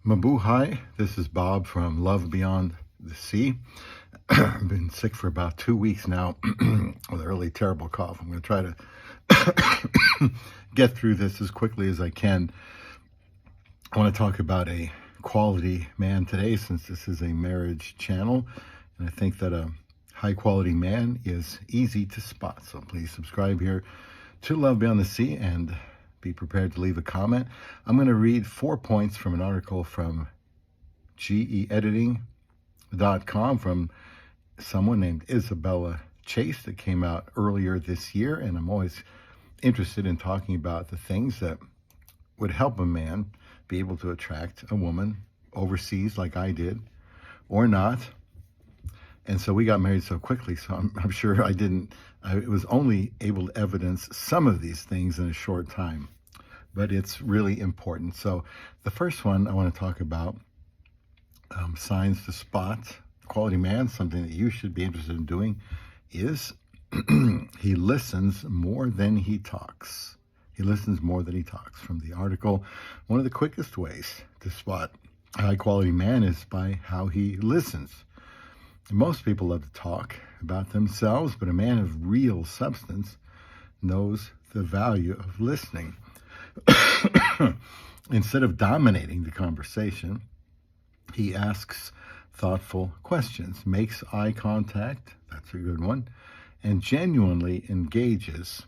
Mabuhay, this is Bob from Love Beyond the Sea. I've been sick for about 2 weeks now with a really terrible cough. I'm going to try to get through this as quickly as I can. I want to talk about a quality man today, since this is a marriage channel, and I think that a high quality man is easy to spot. So please subscribe here to Love Beyond the Sea and be prepared to leave a comment. I'm going to read 4 points from an article from geediting.com from someone named Isabella Chase that came out earlier this year. And I'm always interested in talking about the things that would help a man be able to attract a woman overseas like I did, or not. And so we got married so quickly, so I'm sure I was only able to evidence some of these things in a short time, but it's really important. So the first one I want to talk about, signs to spot quality man, something that you should be interested in doing, is he listens more than he talks. He listens more than he talks. From the article, one of the quickest ways to spot a high quality man is by how he listens. Most people love to talk about themselves, but a man of real substance knows the value of listening. Instead of dominating the conversation, he asks thoughtful questions, makes eye contact, that's a good one, and genuinely engages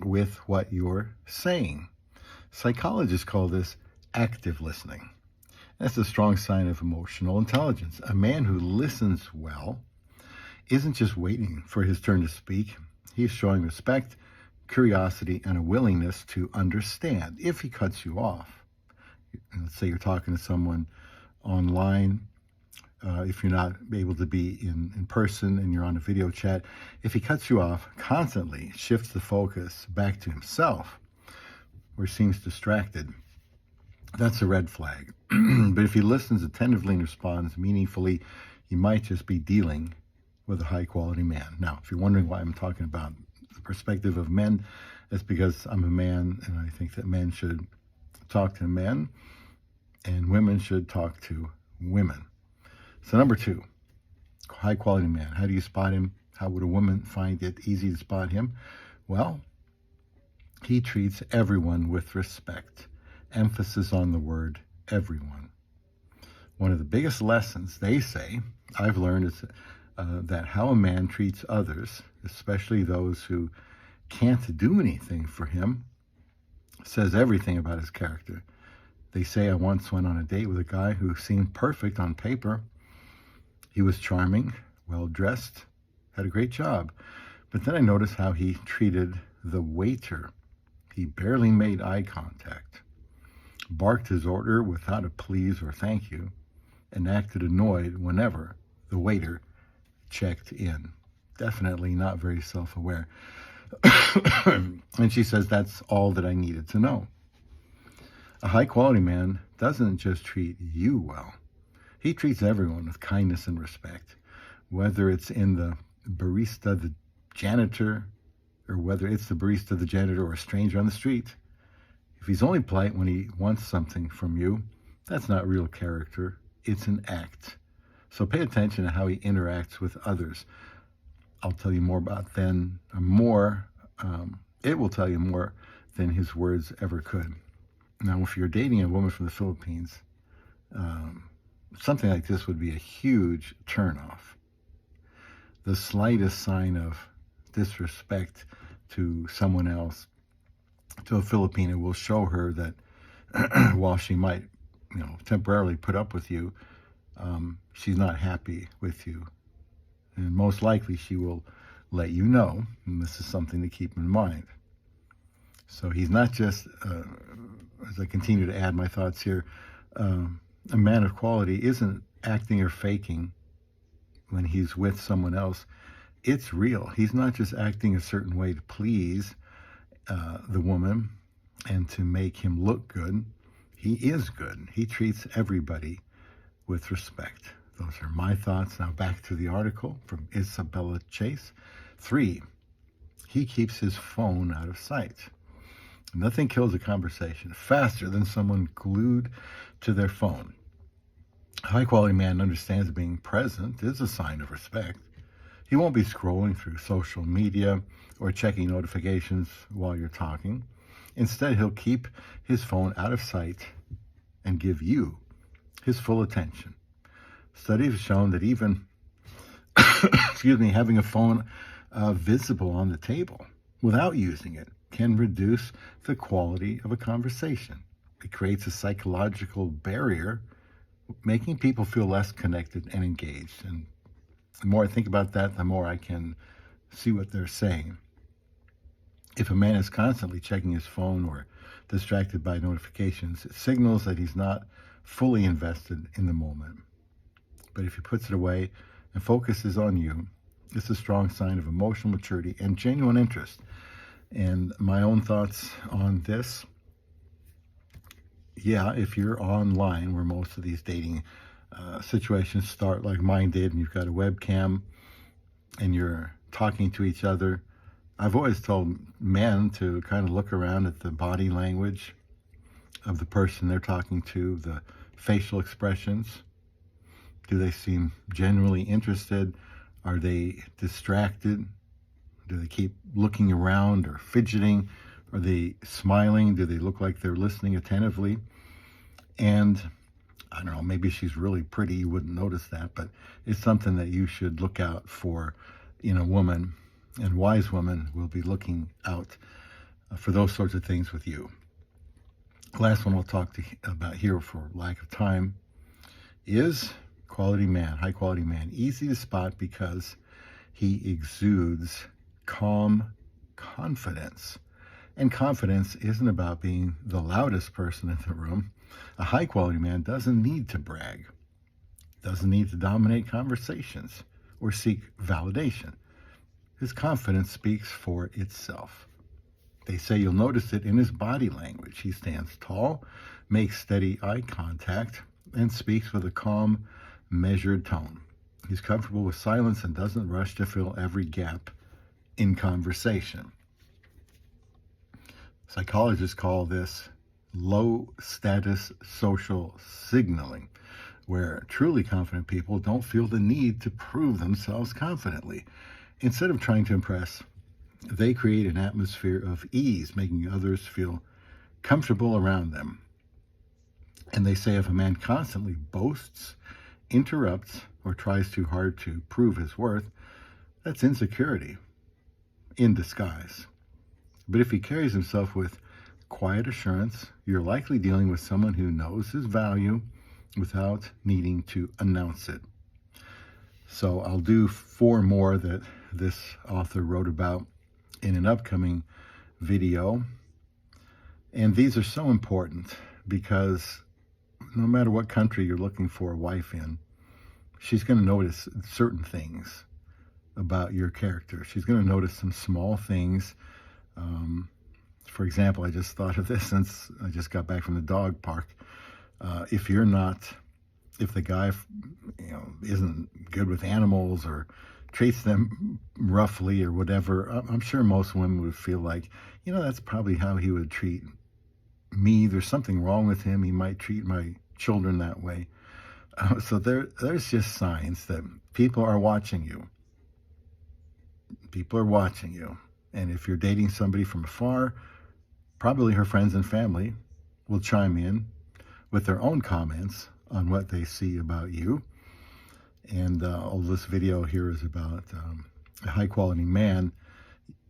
with what you're saying. Psychologists call this active listening. That's a strong sign of emotional intelligence. A man who listens well isn't just waiting for his turn to speak. He's showing respect, curiosity, and a willingness to understand. If he cuts you off, let's say you're talking to someone online, if you're not able to be in person and you're on a video chat, if he cuts you off constantly, shifts the focus back to himself, or seems distracted, that's a red flag. But if he listens attentively and responds meaningfully, you might just be dealing with a high quality man. Now, if you're wondering why I'm talking about the perspective of men, it's because I'm a man, and I think that men should talk to men and women should talk to women. So number 2, high quality man. How do you spot him? How would a woman find it easy to spot him? Well, he treats everyone with respect. Emphasis on the word everyone. One of the biggest lessons, they say, I've learned is that how a man treats others, especially those who can't do anything for him, says everything about his character. They say I once went on a date with a guy who seemed perfect on paper. He was charming, well-dressed, had a great job. But then I noticed how he treated the waiter. He barely made eye contact, barked his order without a please or thank you, and acted annoyed whenever the waiter checked in. Definitely not very self-aware. And she says that's all that I needed to know. A high-quality man doesn't just treat you well. He treats everyone with kindness and respect, whether it's in the barista, the janitor, or whether it's the barista, the janitor, or a stranger on the street. If he's only polite when he wants something from you, that's not real character. It's an act. So pay attention to how he interacts with others. I'll tell you more about then, it will tell you more than his words ever could. Now, if you're dating a woman from the Philippines, something like this would be a huge turnoff. The slightest sign of disrespect to someone else, to a Filipina, will show her that while she might, temporarily put up with you, she's not happy with you. And most likely she will let you know, and this is something to keep in mind. So he's not just, as I continue to add my thoughts here, a man of quality isn't acting or faking when he's with someone else. It's real. He's not just acting a certain way to please the woman and to make him look good. He is good. He treats everybody with respect. Those are my thoughts. Now back to the article from Isabella Chase. 3, he keeps his phone out of sight. Nothing kills a conversation faster than someone glued to their phone. A high-quality man understands being present is a sign of respect. He won't be scrolling through social media or checking notifications while you're talking. Instead, he'll keep his phone out of sight and give you his full attention. Studies have shown that even having a phone visible on the table without using it can reduce the quality of a conversation. It creates a psychological barrier, making people feel less connected and engaged. And the more I think about that, the more I can see what they're saying. If a man is constantly checking his phone or distracted by notifications, it signals that he's not fully invested in the moment. But if he puts it away and focuses on you, it's a strong sign of emotional maturity and genuine interest. And my own thoughts on this, yeah, if you're online, where most of these dating situations start like mine did, and you've got a webcam and you're talking to each other, I've always told men to kind of look around at the body language of the person they're talking to, the facial expressions. Do they seem genuinely interested? Are they distracted? Do they keep looking around or fidgeting? Are they smiling? Do they look like they're listening attentively? And I don't know, maybe she's really pretty, you wouldn't notice that, but it's something that you should look out for in a woman. And wise women will be looking out for those sorts of things with you. Last one I'll talk about here for lack of time is quality man, high quality man. Easy to spot because he exudes calm confidence. And confidence isn't about being the loudest person in the room. A high quality man doesn't need to brag, doesn't need to dominate conversations or seek validation. His confidence speaks for itself. They say you'll notice it in his body language. He stands tall, makes steady eye contact, and speaks with a calm, measured tone. He's comfortable with silence and doesn't rush to fill every gap in conversation. Psychologists call this low-status social signaling, where truly confident people don't feel the need to prove themselves confidently. Instead of trying to impress, they create an atmosphere of ease, making others feel comfortable around them. And they say if a man constantly boasts, interrupts, or tries too hard to prove his worth, that's insecurity in disguise. But if he carries himself with quiet assurance, you're likely dealing with someone who knows his value without needing to announce it. So I'll do 4 more that this author wrote about in an upcoming video. And these are so important because no matter what country you're looking for a wife in, she's going to notice certain things about your character. She's going to notice some small things. For example, I just thought of this since I just got back from the dog park. If the guy, isn't good with animals or treats them roughly or whatever, I'm sure most women would feel like, that's probably how he would treat me. There's something wrong with him. He might treat my children that way. So there's just signs that people are watching you. People are watching you. And if you're dating somebody from afar, probably her friends and family will chime in with their own comments on what they see about you. And all this video here is about a high-quality man.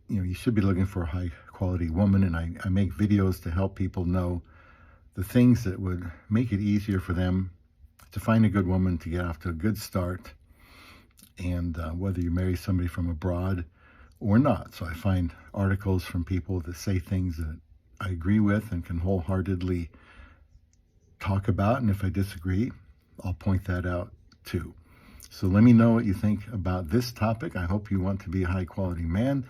You should be looking for a high-quality woman, and I make videos to help people know the things that would make it easier for them to find a good woman, to get off to a good start, and whether you marry somebody from abroad or not. So I find articles from people that say things that I agree with and can wholeheartedly talk about, and if I disagree, I'll point that out too. So let me know what you think about this topic. I hope you want to be a high-quality man,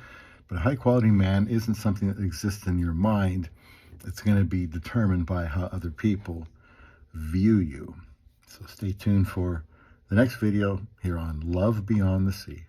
but a high-quality man isn't something that exists in your mind. It's going to be determined by how other people view you. So stay tuned for the next video here on Love Beyond the Sea.